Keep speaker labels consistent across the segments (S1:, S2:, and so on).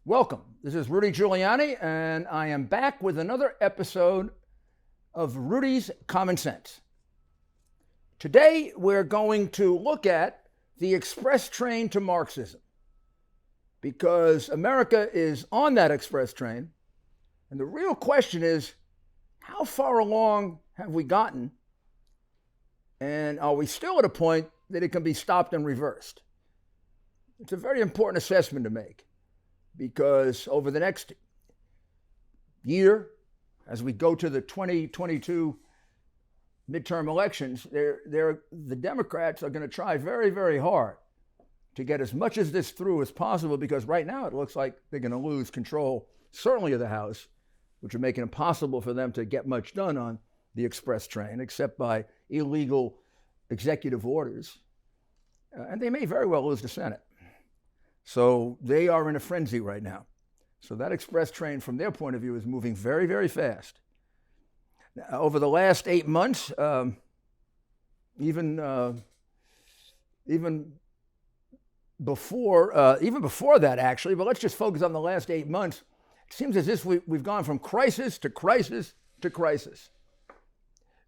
S1: Welcome. This is Rudy Giuliani, and I am back with another episode of Rudy's Common Sense. Today, we're going to look at the express train to Marxism, because America is on that express train, and the real question is, how far along have we gotten, and are we still at a point that it can be stopped and reversed? It's a very important assessment to make, because over the next year, as we go to the 2022 midterm elections, the Democrats are going to try very, very hard to get as much of this through as possible, because right now it looks like they're going to lose control, certainly of the House, which would make it impossible for them to get much done on the express train, except by illegal executive orders. And they may very well lose the Senate. So they are in a frenzy right now. So that express train, from their point of view, is moving very, very fast. Now, over the last 8 months, even before that, actually, but let's just focus on the last 8 months. It seems as if we've gone from crisis to crisis to crisis.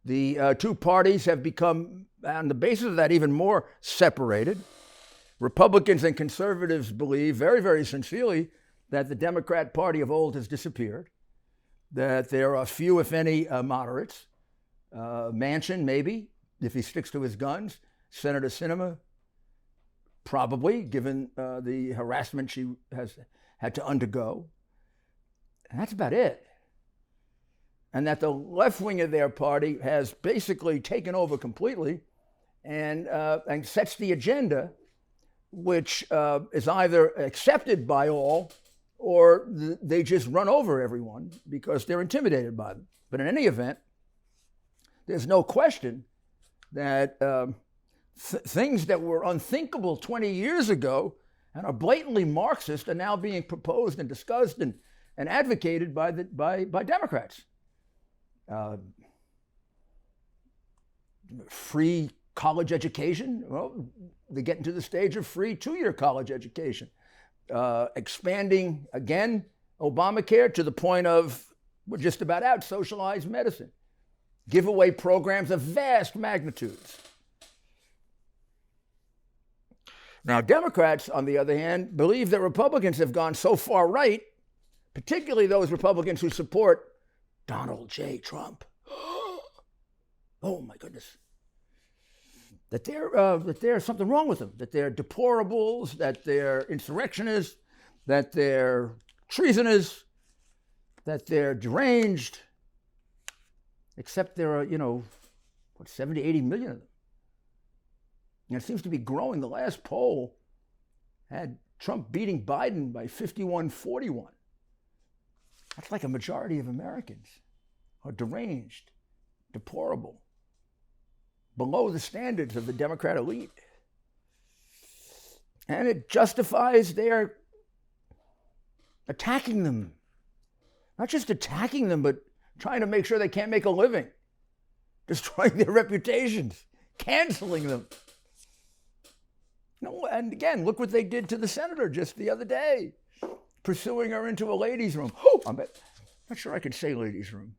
S1: The two parties have become, on the basis of that, even more separated. Republicans and conservatives believe very, very sincerely that the Democrat Party of old has disappeared, that there are few, if any, moderates. Manchin, maybe, if he sticks to his guns. Senator Sinema, probably, given the harassment she has had to undergo. And that's about it. And that the left wing of their party has basically taken over completely and sets the agenda, which is either accepted by all or they just run over everyone because they're intimidated by them. But in any event, there's no question that things that were unthinkable 20 years ago and are blatantly Marxist are now being proposed and discussed and advocated by Democrats. Free college education, well, they get into the stage of free 2-year college education. Expanding, again, Obamacare to the point of, we're just about out, socialized medicine. Giveaway programs of vast magnitudes. Now, Democrats, on the other hand, believe that Republicans have gone so far right, particularly those Republicans who support Donald J. Trump. Oh, my goodness. That there's something wrong with them, that they're deplorables, that they're insurrectionists, that they're treasonous, that they're deranged, except there are, 70, 80 million of them. And it seems to be growing. The last poll had Trump beating Biden by 51-41. That's like a majority of Americans are deranged, deplorable, below the standards of the Democrat elite. And it justifies their attacking them. Not just attacking them, but trying to make sure they can't make a living, destroying their reputations, canceling them. And again, look what they did to the senator just the other day, pursuing her into a ladies' room. Oh, I'm not sure I could say ladies' room.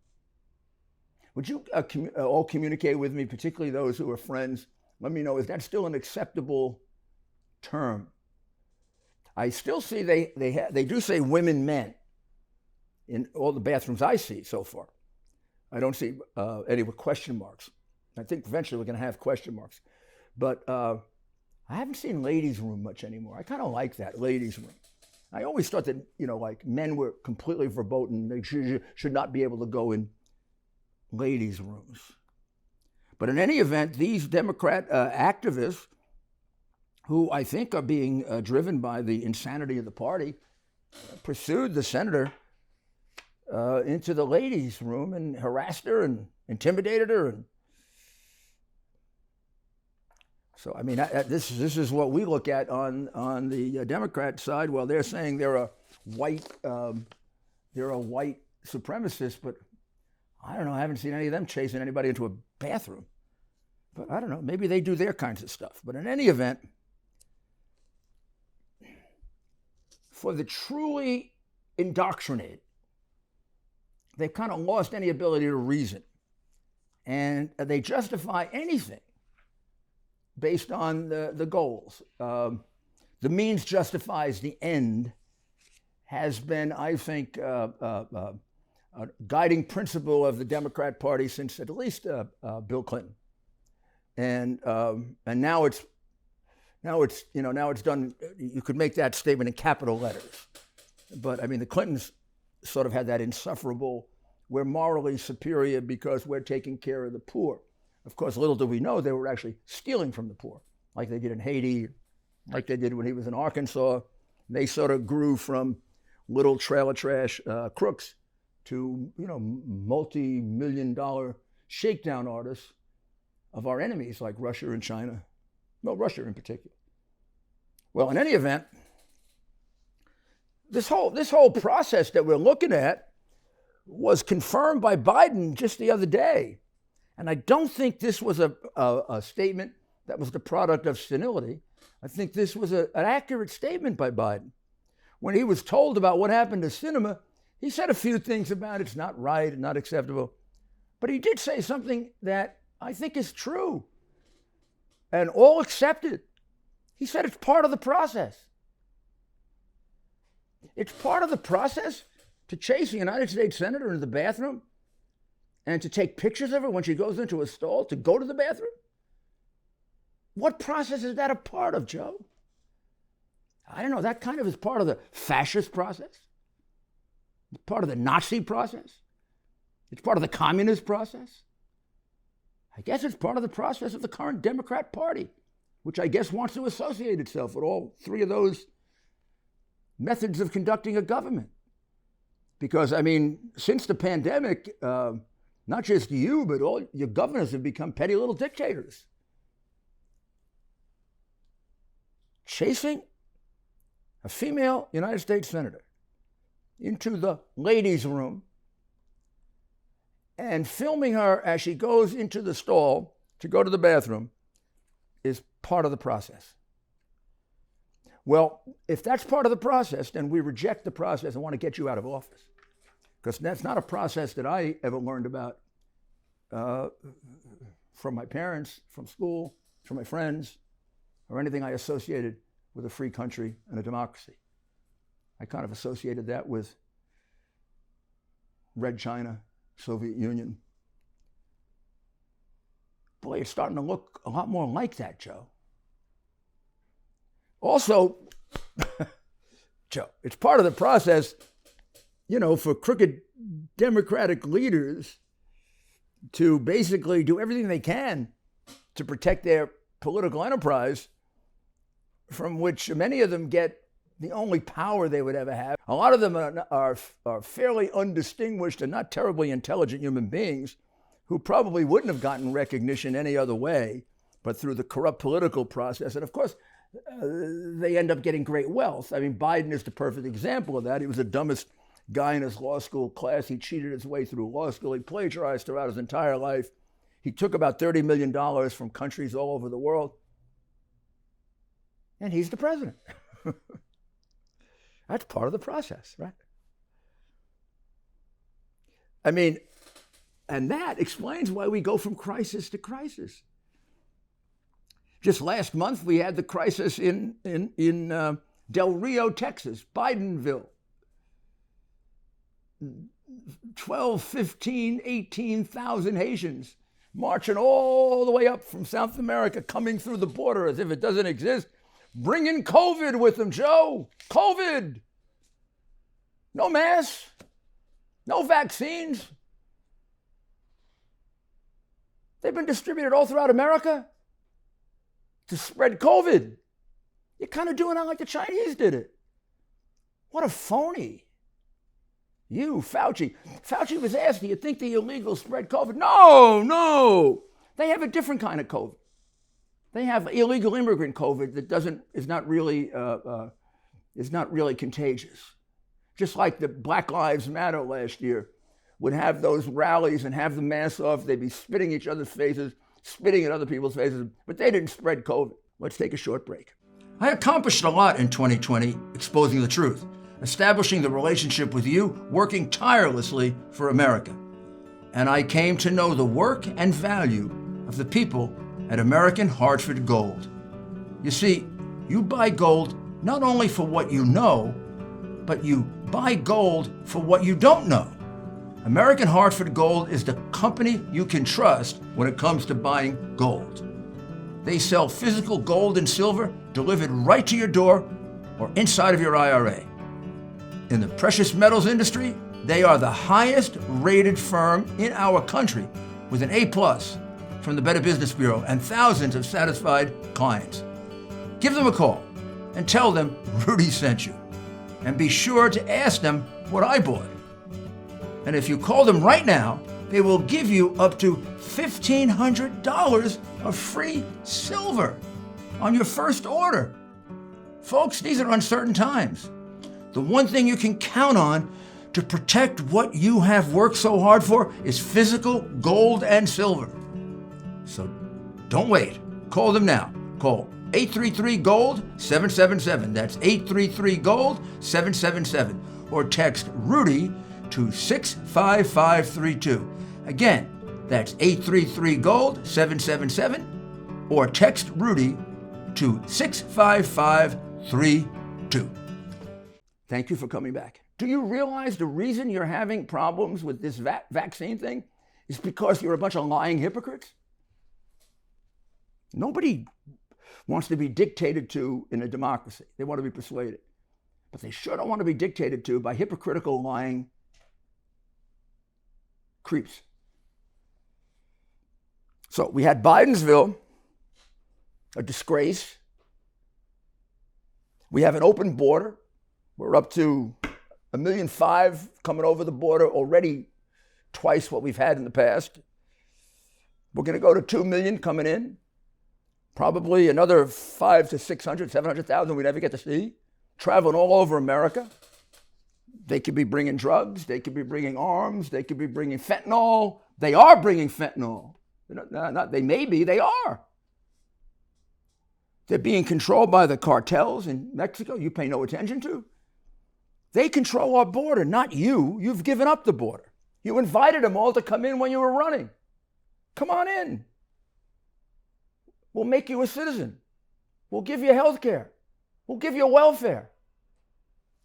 S1: Would you all communicate with me, particularly those who are friends? Let me know, is that still an acceptable term? I still see they do say women, men in all the bathrooms I see so far. I don't see any with question marks. I think eventually we're going to have question marks. But I haven't seen ladies' room much anymore. I kind of like that, ladies' room. I always thought that, like men were completely verboten. They should not be able to go in ladies' rooms. But in any event, these Democrat activists, who I think are being driven by the insanity of the party, pursued the senator into the ladies' room and harassed her and intimidated her. And so, I mean, this is what we look at on the Democrat side. Well, they're saying they're a white supremacist, but I don't know. I haven't seen any of them chasing anybody into a bathroom. But I don't know. Maybe they do their kinds of stuff. But in any event, for the truly indoctrinated. They've kind of lost any ability to reason. And they justify anything based on the goals. The means justifies the end has been, I think, a guiding principle of the Democrat Party since at least Bill Clinton. And now it's done. You could make that statement in capital letters, but I mean the Clintons sort of had that insufferable, we're morally superior because we're taking care of the poor. Of course, little did we know they were actually stealing from the poor, like they did in Haiti, like they did when he was in Arkansas. They sort of grew from little trailer trash crooks to multi-million-dollar shakedown artists of our enemies like Russia and China. Well, Russia in particular. Well, in any event, this whole process that we're looking at was confirmed by Biden just the other day. And I don't think this was a statement that was the product of senility. I think this was an accurate statement by Biden. When he was told about what happened to cinema, he said a few things about it's not right and not acceptable. But he did say something that I think is true and all accepted. He said it's part of the process. It's part of the process to chase a United States senator into the bathroom and to take pictures of her when she goes into a stall to go to the bathroom? What process is that a part of, Joe? I don't know. That kind of is part of the fascist process. It's part of the Nazi process. It's part of the communist process. I guess it's part of the process of the current Democrat Party, which I guess wants to associate itself with all three of those methods of conducting a government. Because, I mean, since the pandemic, not just you, but all your governors have become petty little dictators. Chasing a female United States senator into the ladies' room and filming her as she goes into the stall to go to the bathroom is part of the process. Well, if that's part of the process, then we reject the process and want to get you out of office. Because that's not a process that I ever learned about from my parents, from school, from my friends, or anything I associated with a free country and a democracy. I kind of associated that with Red China, Soviet Union. Boy, it's starting to look a lot more like that, Joe. Also, Joe, it's part of the process, for crooked Democratic leaders to basically do everything they can to protect their political enterprise, from which many of them get the only power they would ever have. A lot of them are fairly undistinguished and not terribly intelligent human beings who probably wouldn't have gotten recognition any other way but through the corrupt political process. And of course, they end up getting great wealth. I mean, Biden is the perfect example of that. He was the dumbest guy in his law school class. He cheated his way through law school. He plagiarized throughout his entire life. He took about $30 million from countries all over the world. And he's the president. That's part of the process, right? I mean, and that explains why we go from crisis to crisis. Just last month, we had the crisis in Del Rio, Texas, Bidenville. 12, 15, 18,000 Haitians marching all the way up from South America, coming through the border as if it doesn't exist, bringing COVID with them, Joe. COVID. No masks, no vaccines. They've been distributed all throughout America to spread COVID. You're kind of doing it like the Chinese did it. What a phony. You, Fauci. Fauci was asked, do you think the illegals spread COVID? No. They have a different kind of COVID. They have illegal immigrant COVID that is not really contagious. Just like the Black Lives Matter last year would have those rallies and have the masks off. They'd be spitting each other's faces, spitting at other people's faces, but they didn't spread COVID. Let's take a short break. I accomplished a lot in 2020 exposing the truth, establishing the relationship with you, working tirelessly for America. And I came to know the work and value of the people at American Hartford Gold. You see, you buy gold not only for what you know, but you buy gold for what you don't know. American Hartford Gold is the company you can trust when it comes to buying gold. They sell physical gold and silver delivered right to your door or inside of your IRA. In the precious metals industry, they are the highest rated firm in our country with an A+ from the Better Business Bureau and thousands of satisfied clients. Give them a call and tell them Rudy sent you. And be sure to ask them what I bought. And if you call them right now, they will give you up to $1,500 of free silver on your first order. Folks, these are uncertain times. The one thing you can count on to protect what you have worked so hard for is physical gold and silver. So don't wait. Call them now. Call 833-GOLD-777. That's 833-GOLD-777. Or text Rudy to 65532. Again, that's 833-GOLD-777. Or text Rudy to 65532. Thank you for coming back. Do you realize the reason you're having problems with this vaccine thing is because you're a bunch of lying hypocrites? Nobody wants to be dictated to in a democracy. They want to be persuaded. But they sure don't want to be dictated to by hypocritical, lying creeps. So we had Bidensville, a disgrace. We have an open border. We're up to 1.5 million coming over the border, already twice what we've had in the past. We're going to go to 2 million coming in. Probably another 500 to 600, 700,000 we never get to see, traveling all over America. They could be bringing drugs. They could be bringing arms. They could be bringing fentanyl. They are bringing fentanyl. They may be, they are. They're being controlled by the cartels in Mexico you pay no attention to. They control our border, not you. You've given up the border. You invited them all to come in when you were running. Come on in. We'll make you a citizen. We'll give you health care. We'll give you welfare.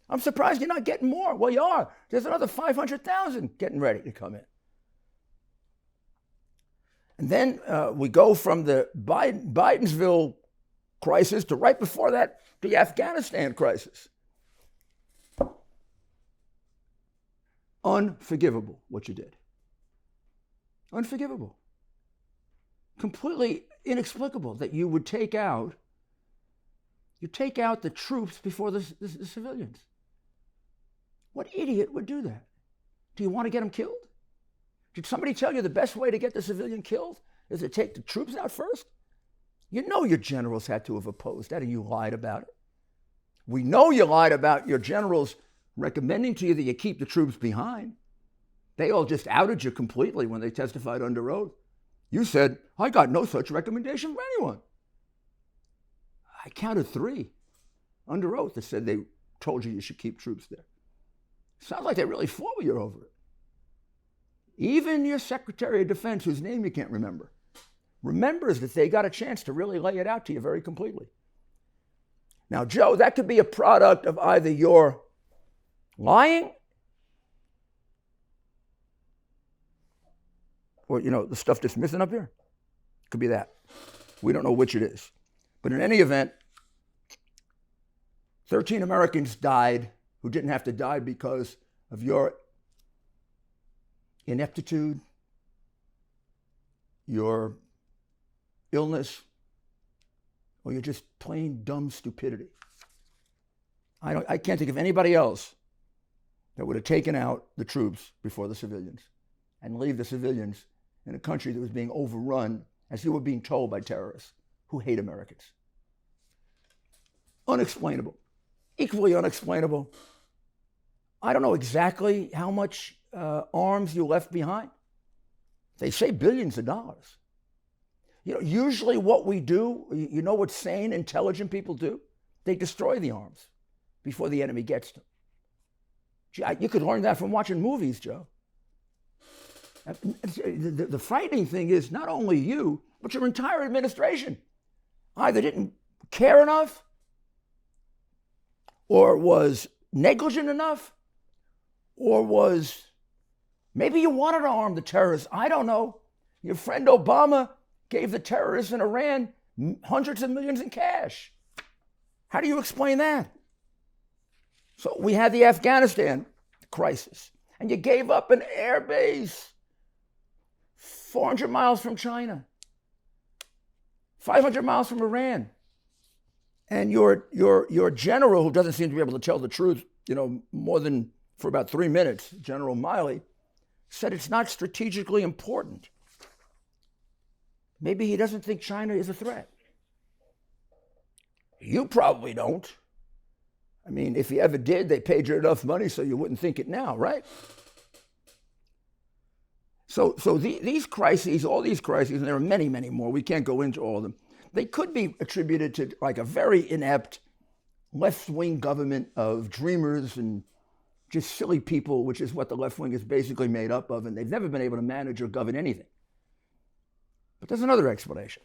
S1: I'm surprised you're not getting more. Well, you are. There's another 500,000 getting ready to come in. And then we go from the Bidensville crisis to right before that, the Afghanistan crisis. Unforgivable what you did. Unforgivable. Completely inexplicable that you would take out the troops before the civilians. What idiot would do that? Do you want to get them killed? Did somebody tell you the best way to get the civilian killed is to take the troops out first? You know your generals had to have opposed that, and you lied about it. We know you lied about your generals recommending to you that you keep the troops behind. They all just outed you completely when they testified under oath. You said, I got no such recommendation from anyone. I counted 3 under oath that said they told you should keep troops there. Sounds like they really fought with you over it. Even your Secretary of Defense, whose name you can't remember, remembers that they got a chance to really lay it out to you very completely. Now, Joe, that could be a product of either your lying or, the stuff that's missing up here. Could be that. We don't know which it is. But in any event, 13 Americans died who didn't have to die because of your ineptitude, your illness, or your just plain dumb stupidity. I can't think of anybody else that would have taken out the troops before the civilians and leave the civilians in a country that was being overrun, as you were being told, by terrorists who hate Americans. Unexplainable. Equally unexplainable. I don't know exactly how much arms you left behind. They say billions of dollars. Usually what we do, what sane, intelligent people do? they destroy the arms before the enemy gets them. You could learn that from watching movies, Joe. The frightening thing is not only you, but your entire administration either didn't care enough or was negligent enough or was, maybe you wanted to arm the terrorists. I don't know. Your friend Obama gave the terrorists in Iran hundreds of millions in cash. How do you explain that? So we had the Afghanistan crisis, and you gave up an air base 400 miles from China, 500 miles from Iran. And your general, who doesn't seem to be able to tell the truth, more than for about 3 minutes, General Miley, said it's not strategically important. Maybe he doesn't think China is a threat. You probably don't. I mean, if he ever did, they paid you enough money so you wouldn't think it now, right? So these crises, all these crises, and there are many, many more, we can't go into all of them, they could be attributed to like a very inept left-wing government of dreamers and just silly people, which is what the left wing is basically made up of, and they've never been able to manage or govern anything. But there's another explanation.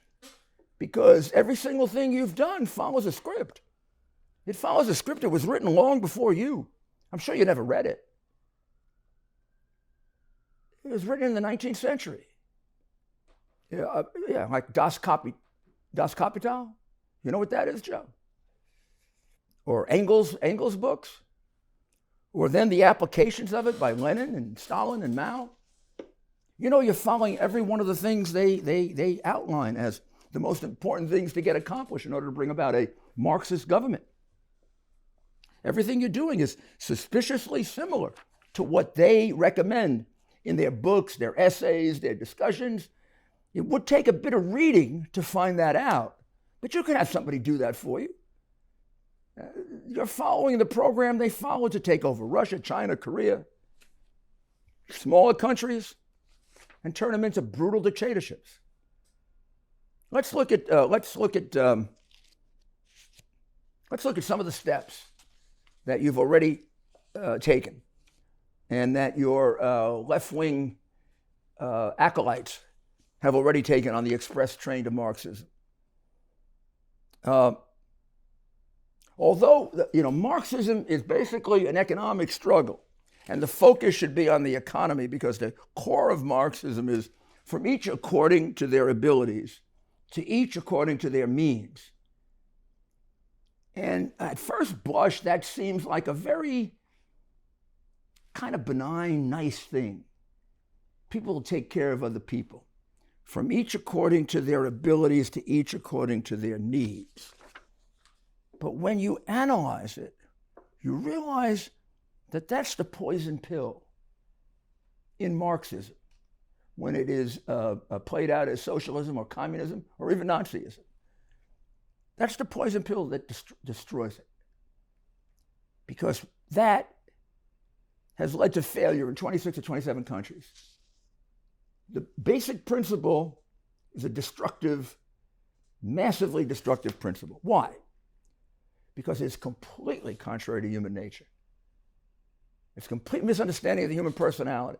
S1: Because every single thing you've done follows a script. It follows a script that was written long before you. I'm sure you never read it. It was written in the 19th century. Like Das Kapital. You know what that is, Joe? Or Engels' books. Or then the applications of it by Lenin and Stalin and Mao. You're following every one of the things they outline as the most important things to get accomplished in order to bring about a Marxist government. Everything you're doing is suspiciously similar to what they recommend in their books, their essays, their discussions. It would take a bit of reading to find that out, but you can have somebody do that for you. You're following the program they followed to take over Russia, China, Korea, smaller countries, and turn them into brutal dictatorships. Let's look at some of the steps that you've already taken, and that your left-wing acolytes have already taken on the express train to Marxism. Although Marxism is basically an economic struggle, and the focus should be on the economy, because the core of Marxism is from each according to their abilities, to each according to their means. And at first blush, that seems like a very kind of benign, nice thing. People will take care of other people, from each according to their abilities to each according to their needs. But when you analyze it, you realize that that's the poison pill in Marxism when it is played out as socialism or communism or even Nazism. That's the poison pill that destroys it. Because that has led to failure in 26 or 27 countries. The basic principle is a destructive, massively destructive principle. Why? Because it's completely contrary to human nature. It's a complete misunderstanding of the human personality.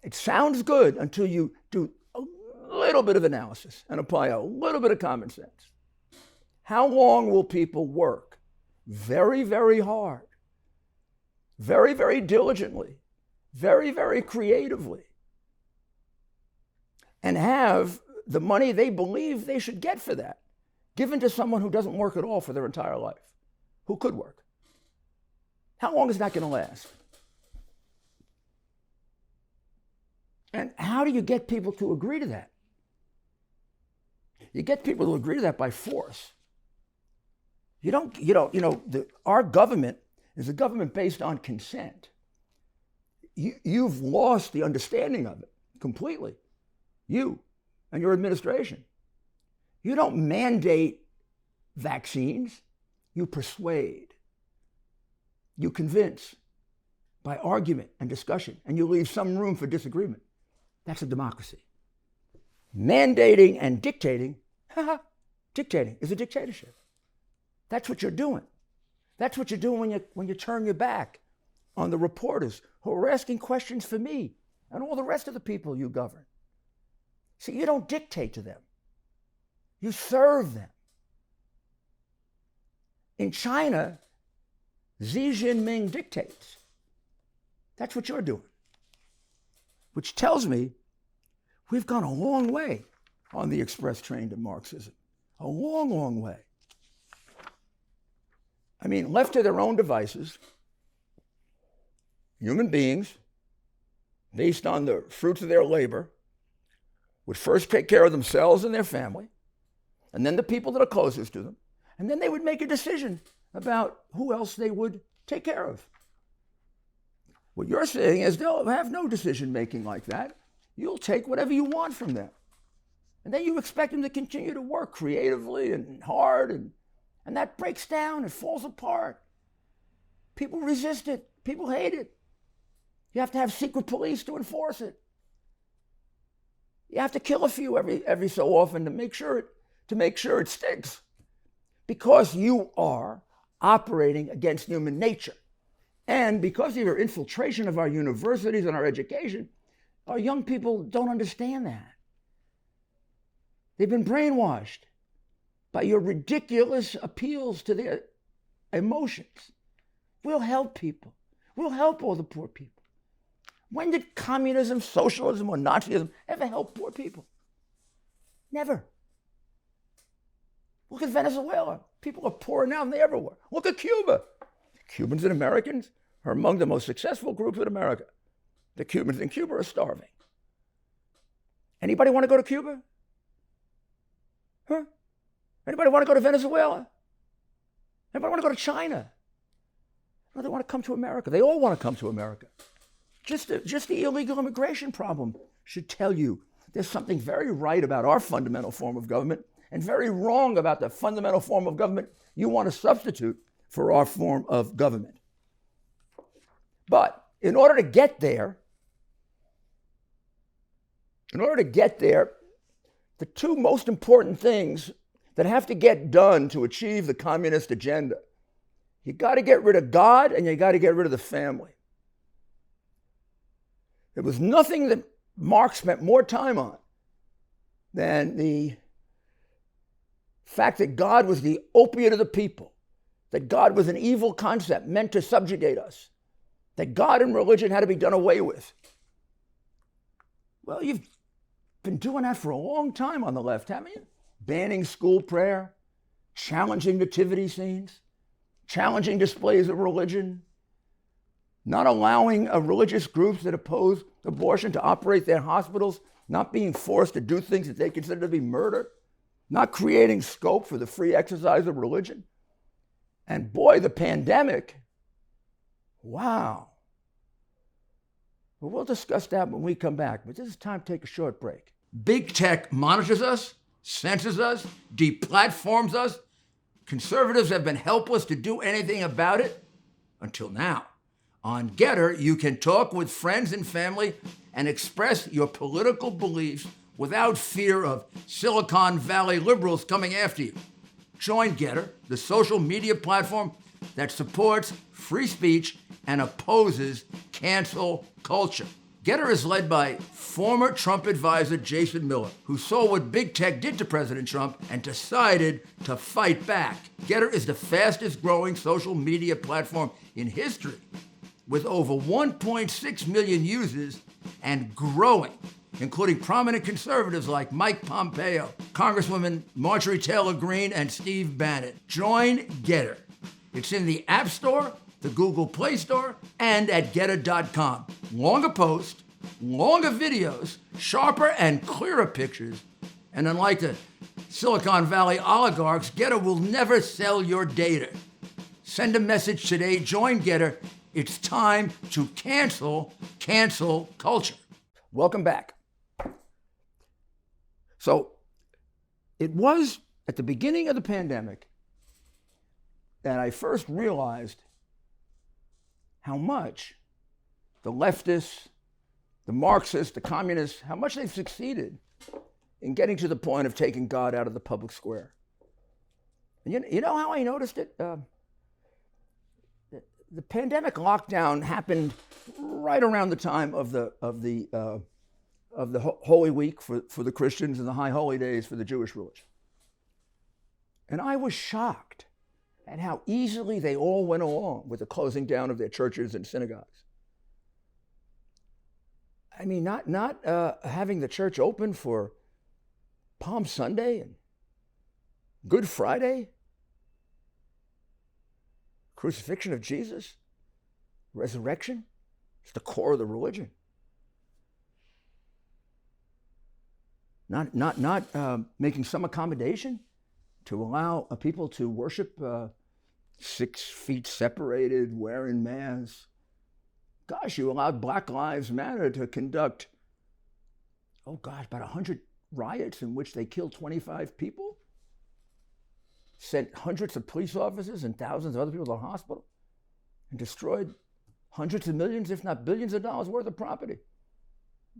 S1: It sounds good until you do a little bit of analysis and apply a little bit of common sense. How long will people work? Very, very hard. Very, very diligently. Very, very creatively. And have the money they believe they should get for that given to someone who doesn't work at all for their entire life, who could work. How long is that going to last? And how do you get people to agree to that? You get people to agree to that by force. Our government is a government based on consent. You've lost the understanding of it completely. You and your administration. You don't mandate vaccines, you persuade. You convince by argument and discussion, and you leave some room for disagreement. That's a democracy. Mandating and dictating, Dictating is a dictatorship. That's what you're doing. That's what you're doing when you turn your back on the reporters who are asking questions for me and all the rest of the people you govern. See, you don't dictate to them. You serve them. In China, Xi Jinping dictates. That's what you're doing. Which tells me we've gone a long way on the express train to Marxism. A long, long way. I mean, left to their own devices, human beings, based on the fruits of their labor, would first take care of themselves and their family, and then the people that are closest to them, and then they would make a decision about who else they would take care of. What you're saying is they'll have no decision-making like that. You'll take whatever you want from them. And then you expect them to continue to work creatively and hard, and that breaks down, it falls apart. People resist it, people hate it. You have to have secret police to enforce it. You have to kill a few every so often to make sure it sticks. Because you are operating against human nature. And because of your infiltration of our universities and our education, our young people don't understand that. They've been brainwashed by your ridiculous appeals to their emotions. We'll help people. We'll help all the poor people. When did communism, socialism, or Nazism ever help poor people? Never. Look at Venezuela. People are poorer now than they ever were. Look at Cuba. Cubans and Americans are among the most successful groups in America. The Cubans in Cuba are starving. Anybody want to go to Cuba? Huh? Anybody want to go to Venezuela? Anybody want to go to China? No, they want to come to America. They all want to come to America. Just the illegal immigration problem should tell you there's something very right about our fundamental form of government and very wrong about the fundamental form of government you want to substitute for our form of government. But in order to get there, the two most important things that have to get done to achieve the communist agenda, you got to get rid of God and you got to get rid of the family. There was nothing that Marx spent more time on than the fact that God was the opiate of the people, that God was an evil concept meant to subjugate us, that God and religion had to be done away with. Well, you've been doing that for a long time on the left, haven't you? Banning school prayer, challenging nativity scenes, challenging displays of religion, not allowing religious groups that oppose abortion to operate their hospitals, not being forced to do things that they consider to be murder, not creating scope for the free exercise of religion. And boy, the pandemic, wow. Well, we'll discuss that when we come back, but this is time to take a short break. Big tech monitors us, censors us, deplatforms us. Conservatives have been helpless to do anything about it until now. On Getter, you can talk with friends and family and express your political beliefs without fear of Silicon Valley liberals coming after you. Join Getter, the social media platform that supports free speech and opposes cancel culture. Getter is led by former Trump advisor Jason Miller, who saw what big tech did to President Trump and decided to fight back. Getter is the fastest growing social media platform in history, with over 1.6 million users and growing, including prominent conservatives like Mike Pompeo, Congresswoman Marjorie Taylor Greene, and Steve Bannon. Join Getter. It's in the App Store, the Google Play Store, and at Getter.com. Longer posts, longer videos, sharper and clearer pictures, and unlike the Silicon Valley oligarchs, Getter will never sell your data. Send a message today, join Getter. It's time to cancel culture. Welcome back. So it was at the beginning of the pandemic that I first realized how much the leftists, the Marxists, the communists, how much they've succeeded in getting to the point of taking God out of the public square. You know how I noticed it? The pandemic lockdown happened right around the time of the Holy Week for the Christians and the High Holy Days for the Jewish religion. And I was shocked at how easily they all went along with the closing down of their churches and synagogues. I mean, not having the church open for Palm Sunday and Good Friday, crucifixion of Jesus, resurrection. It's the core of the religion. Not making some accommodation to allow people to worship 6 feet separated, wearing masks. Gosh, you allowed Black Lives Matter to conduct, about 100 riots in which they killed 25 people, sent hundreds of police officers and thousands of other people to the hospital, and destroyed hundreds of millions, if not billions of dollars worth of property.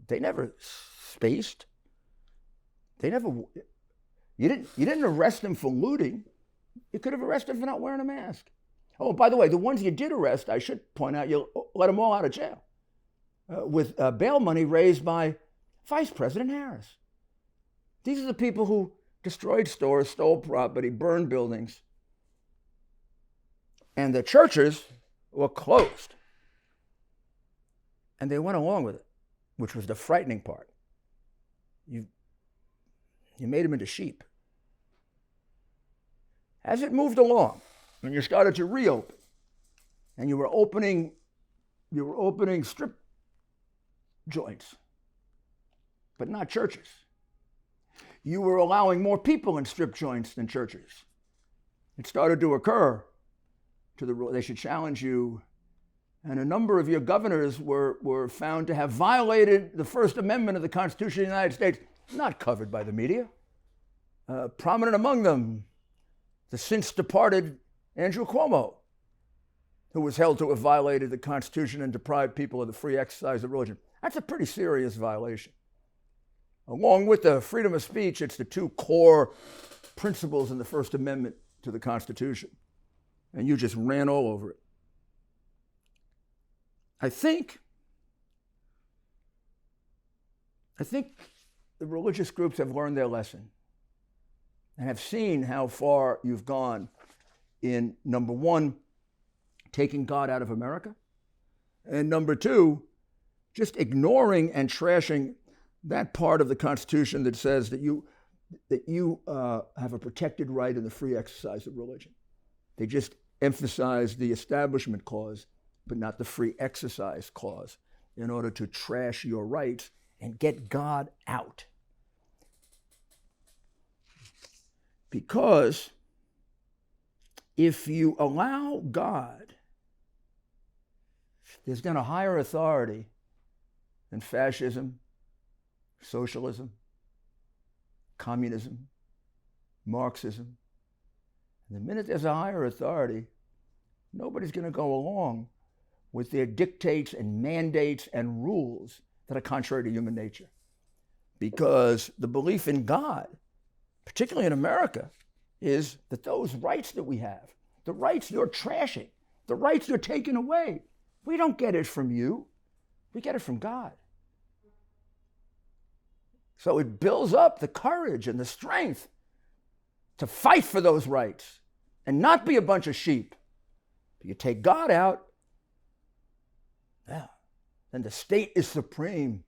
S1: They never spaced. You didn't arrest them for looting. You could have arrested them for not wearing a mask. Oh, by the way, the ones you did arrest, I should point out, you let them all out of jail with bail money raised by Vice President Harris. These are the people who destroyed stores, stole property, burned buildings. And the churches were closed. And they went along with it, which was the frightening part. You made them into sheep. As it moved along, and you started to reopen, and you were opening strip joints, but not churches. You were allowing more people in strip joints than churches. It started to occur they should challenge you, and a number of your governors were found to have violated the First Amendment of the Constitution of the United States, not covered by the media. Prominent among them, the since departed Andrew Cuomo, who was held to have violated the Constitution and deprived people of the free exercise of religion. That's a pretty serious violation. Along with the freedom of speech, it's the 2 core principles in the First Amendment to the Constitution. And you just ran all over it. I think the religious groups have learned their lesson and have seen how far you've gone in, number 1, taking God out of America, and number 2, just ignoring and trashing that part of the Constitution that says that you have a protected right in the free exercise of religion. They just emphasize the Establishment Clause, but not the Free Exercise Clause, in order to trash your rights and get God out. Because if you allow God, there's then a higher authority than fascism, socialism, communism, Marxism. And the minute there's a higher authority, nobody's going to go along with their dictates and mandates and rules that are contrary to human nature. Because the belief in God, particularly in America, is that those rights that we have, the rights you're trashing, the rights you're taking away, we don't get it from you. We get it from God. So it builds up the courage and the strength to fight for those rights and not be a bunch of sheep. You take God out, then the state is supreme.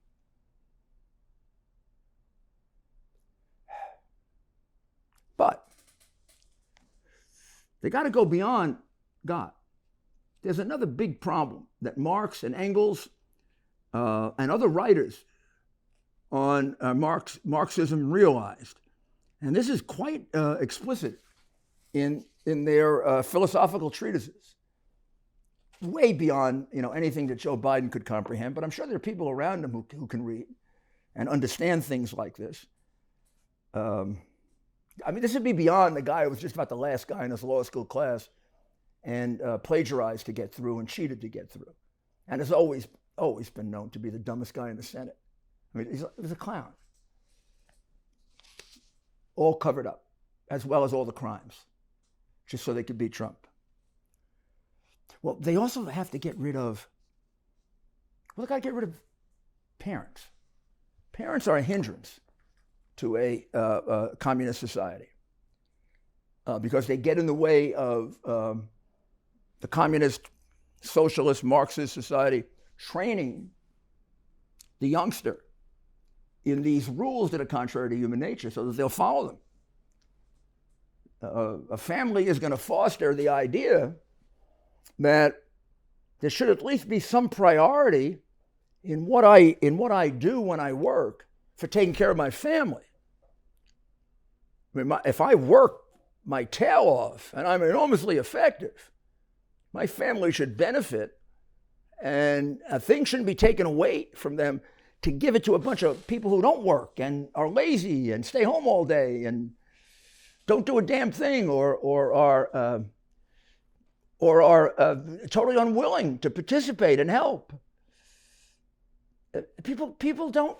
S1: But they got to go beyond God. There's another big problem that Marx and Engels and other writers on Marxism realized. And this is quite explicit in their philosophical treatises, way beyond anything that Joe Biden could comprehend. But I'm sure there are people around him who can read and understand things like this. This would be beyond the guy who was just about the last guy in his law school class and plagiarized to get through and cheated to get through, and has always been known to be the dumbest guy in the Senate. He was a clown, all covered up, as well as all the crimes. just so they could beat Trump. Well, they also have to get rid of, they got to get rid of parents. Parents are a hindrance to a communist society because they get in the way of the communist, socialist, Marxist society training the youngster in these rules that are contrary to human nature so that they'll follow them. A family is going to foster the idea that there should at least be some priority in what I do when I work for taking care of my family. I mean, if I work my tail off and I'm enormously effective, my family should benefit, and a thing shouldn't be taken away from them to give it to a bunch of people who don't work and are lazy and stay home all day and don't do a damn thing or are totally unwilling to participate and help. People don't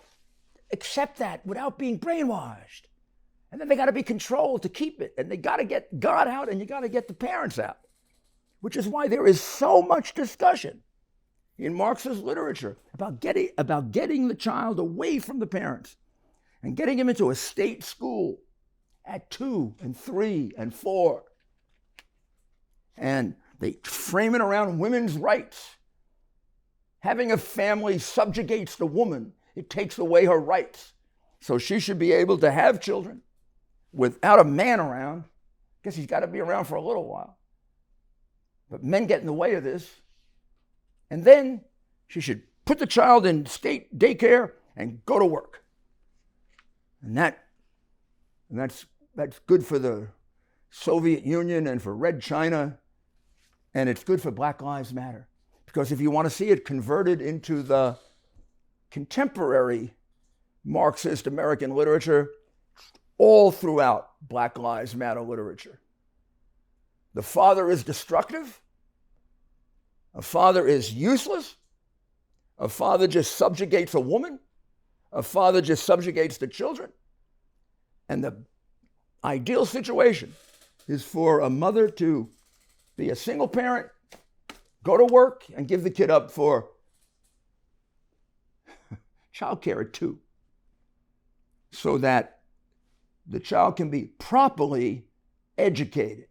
S1: accept that without being brainwashed. And then they got to be controlled to keep it. And they got to get God out and you got to get the parents out, which is why there is so much discussion in Marxist literature about getting the child away from the parents and getting him into a state school at 2 and 3 and 4. And they frame it around women's rights. Having a family subjugates the woman. It takes away her rights. So she should be able to have children without a man around. Guess he's got to be around for a little while. But men get in the way of this. And then she should put the child in state daycare and go to work. And that's good for the Soviet Union and for Red China. And it's good for Black Lives Matter. Because if you want to see it converted into the contemporary Marxist American literature, all throughout Black Lives Matter literature, the father is destructive. A father is useless. A father just subjugates a woman. A father just subjugates the children. And the ideal situation is for a mother to be a single parent, go to work, and give the kid up for childcare at 2, so that the child can be properly educated.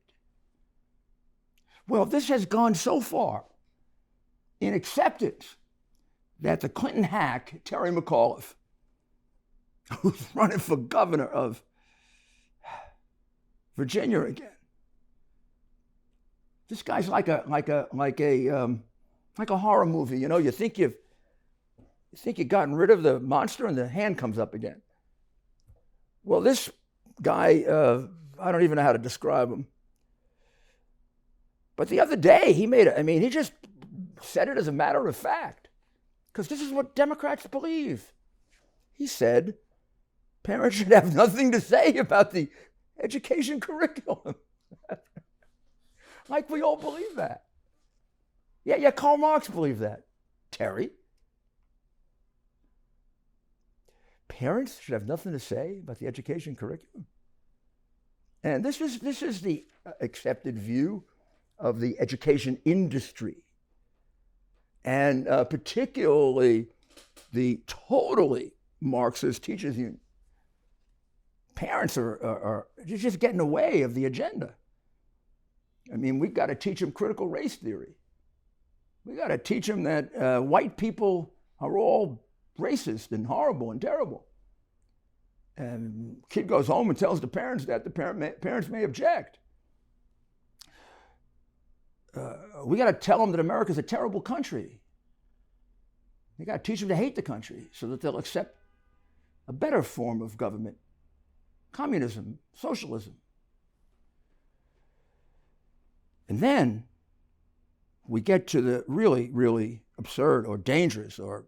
S1: Well, this has gone so far in acceptance that the Clinton hack, Terry McAuliffe, who's running for governor of Virginia again, this guy's like a horror movie. You know, you think you've gotten rid of the monster and the hand comes up again. Well, this guy, I don't even know how to describe him. But the other day he just said it as a matter of fact, because this is what Democrats believe. He said parents should have nothing to say about the education curriculum. Like we all believe that. Yeah, Karl Marx believed that. Terry. Parents should have nothing to say about the education curriculum. And this is the accepted view of the education industry. And particularly the totally Marxist teachers union. Parents are just getting in the way of the agenda. I mean, we've got to teach them critical race theory. We've got to teach them that white people are all racist and horrible and terrible. And kid goes home and tells the parents that. The parents may object. We got to tell them that America's a terrible country. We got to teach them to hate the country so that they'll accept a better form of government. Communism, socialism. And then we get to the really, really absurd or dangerous or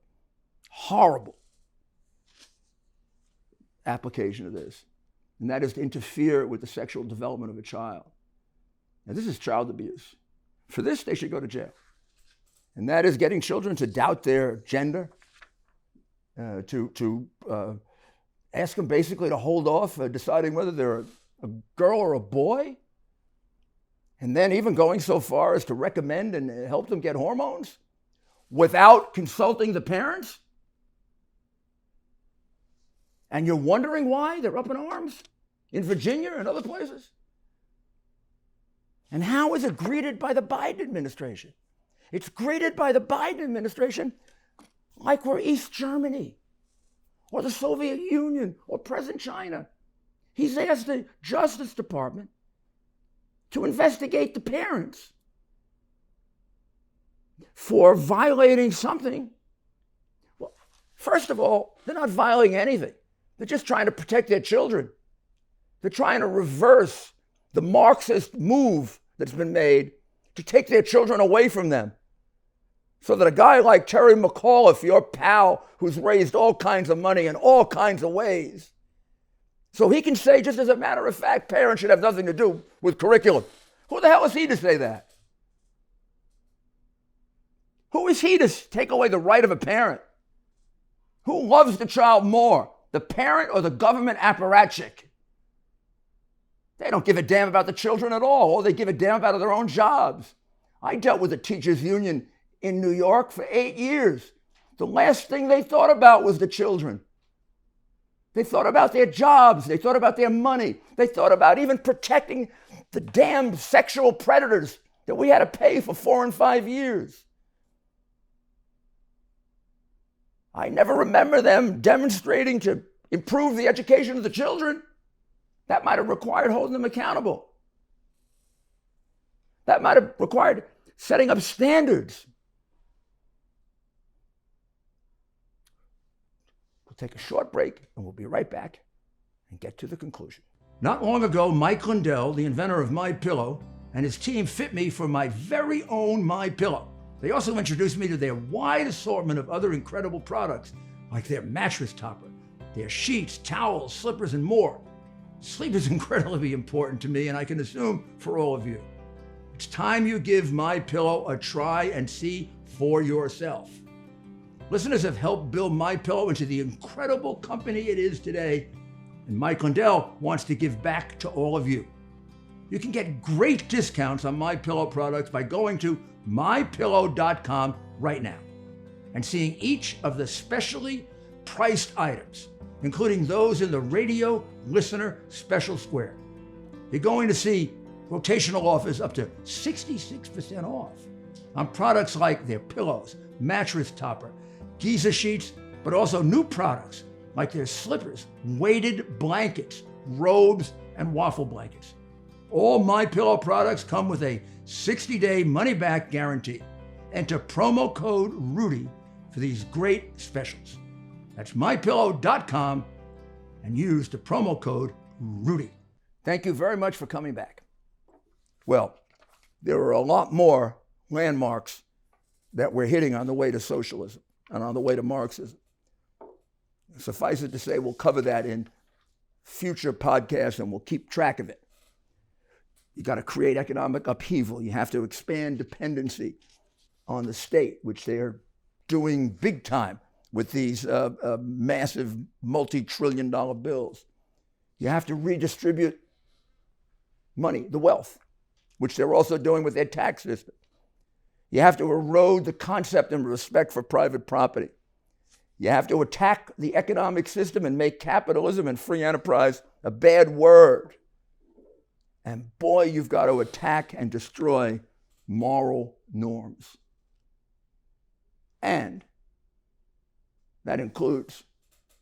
S1: horrible application of this, and that is to interfere with the sexual development of a child. Now, this is child abuse. For this, they should go to jail. And that is getting children to doubt their gender, to ask them basically to hold off deciding whether they're a girl or a boy. and then even going so far as to recommend and help them get hormones without consulting the parents? And you're wondering why they're up in arms in Virginia and other places? And how is it greeted by the Biden administration? It's greeted by the Biden administration like we're East Germany or the Soviet Union or present China. He's asked the Justice Department to investigate the parents for violating something. Well, first of all, they're not violating anything. They're just trying to protect their children. They're trying to reverse the Marxist move that's been made to take their children away from them. So that a guy like Terry McAuliffe, your pal, who's raised all kinds of money in all kinds of ways, so he can say, just as a matter of fact, parents should have nothing to do with curriculum. Who the hell is he to say that? Who is he to take away the right of a parent? Who loves the child more, the parent or the government apparatchik? They don't give a damn about the children at all. All they give a damn about are their own jobs. I dealt with a teachers union in New York for 8 years. The last thing they thought about was the children. They thought about their jobs. They thought about their money. They thought about even protecting the damn sexual predators that we had to pay for 4 and 5 years. I never remember them demonstrating to improve the education of the children. That might have required holding them accountable. That might have required setting up standards. We'll take a short break and we'll be right back and get to the conclusion. Not long ago, Mike Lindell, the inventor of MyPillow, and his team fit me for my very own MyPillow. They also introduced me to their wide assortment of other incredible products, like their mattress topper, their sheets, towels, slippers, and more. Sleep is incredibly important to me, and I can assume for all of you. It's time you give MyPillow a try and see for yourself. Listeners have helped build MyPillow into the incredible company it is today, and Mike Lindell wants to give back to all of you. You can get great discounts on MyPillow products by going to mypillow.com right now and seeing each of the specially priced items, including those in the radio listener special square. You're going to see rotational offers up to 66% off on products like their pillows, mattress topper, Giza sheets, but also new products like their slippers, weighted blankets, robes, and waffle blankets. All MyPillow products come with a 60-day money-back guarantee. Enter promo code RUDY for these great specials. That's mypillow.com and use the promo code RUDY. Thank you very much for coming back. Well, there are a lot more landmarks that we're hitting on the way to socialism and on the way to Marxism. Suffice it to say, we'll cover that in future podcasts and we'll keep track of it. You got to create economic upheaval. You have to expand dependency on the state, which they're doing big time with these massive multi-trillion-dollar bills. You have to redistribute money, the wealth, which they're also doing with their tax system. You have to erode the concept and respect for private property. You have to attack the economic system and make capitalism and free enterprise a bad word. And boy, you've got to attack and destroy moral norms. And that includes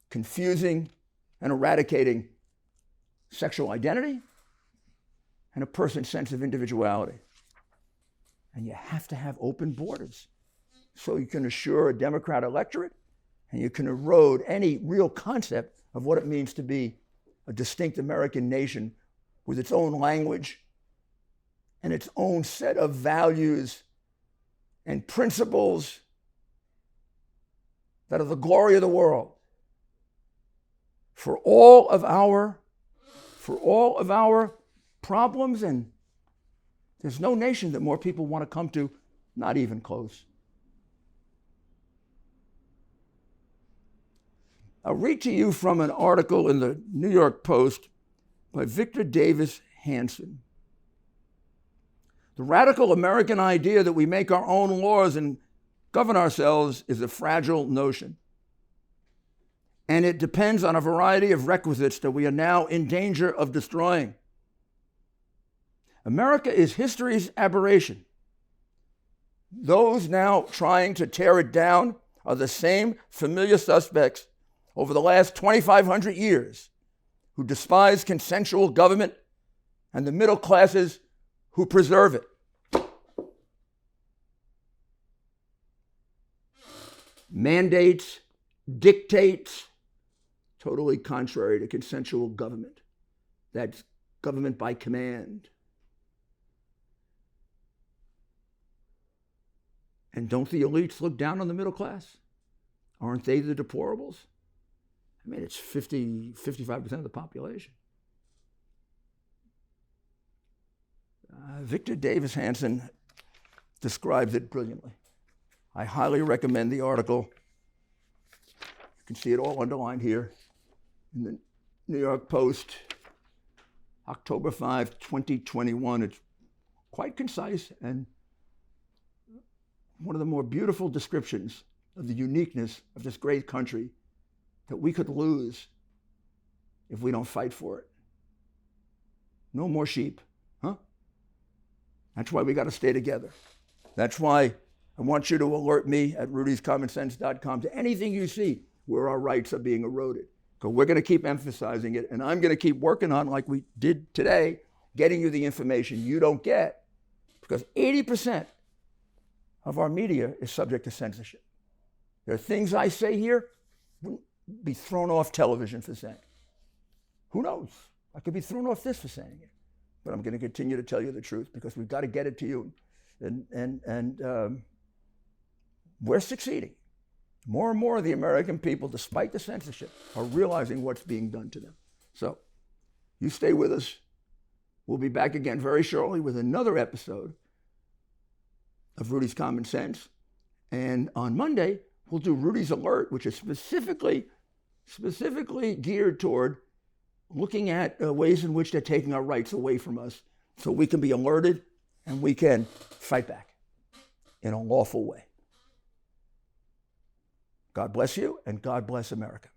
S1: confusing and eradicating sexual identity and a person's sense of individuality. And you have to have open borders so you can assure a Democrat electorate and you can erode any real concept of what it means to be a distinct American nation with its own language and its own set of values and principles that are the glory of the world. For all of our problems, and there's no nation that more people want to come to, not even close. I'll read to you from an article in the New York Post by Victor Davis Hanson. The radical American idea that we make our own laws and govern ourselves is a fragile notion. And it depends on a variety of requisites that we are now in danger of destroying. America is history's aberration. Those now trying to tear it down are the same familiar suspects over the last 2,500 years who despise consensual government and the middle classes who preserve it. Mandates, dictates, totally contrary to consensual government. That's government by command. And don't the elites look down on the middle class? Aren't they the deplorables? I mean, it's 55% of the population. Victor Davis Hanson describes it brilliantly. I highly recommend the article. You can see it all underlined here in the New York Post, October 5, 2021. It's quite concise and one of the more beautiful descriptions of the uniqueness of this great country that we could lose if we don't fight for it. No more sheep, huh? That's why we got to stay together. That's why I want you to alert me at rudyscommonsense.com to anything you see where our rights are being eroded. Because we're going to keep emphasizing it, and I'm going to keep working on, like we did today, getting you the information you don't get. Because 80% of our media is subject to censorship. There are things I say here wouldn't be thrown off television for saying. Who knows? I could be thrown off this for saying it. But I'm going to continue to tell you the truth because we've got to get it to you. And we're succeeding. More and more of the American people, despite the censorship, are realizing what's being done to them. So you stay with us. We'll be back again very shortly with another episode of Rudy's Common Sense. And on Monday, we'll do Rudy's Alert, which is specifically geared toward looking at ways in which they're taking our rights away from us so we can be alerted and we can fight back in a lawful way. God bless you, and God bless America.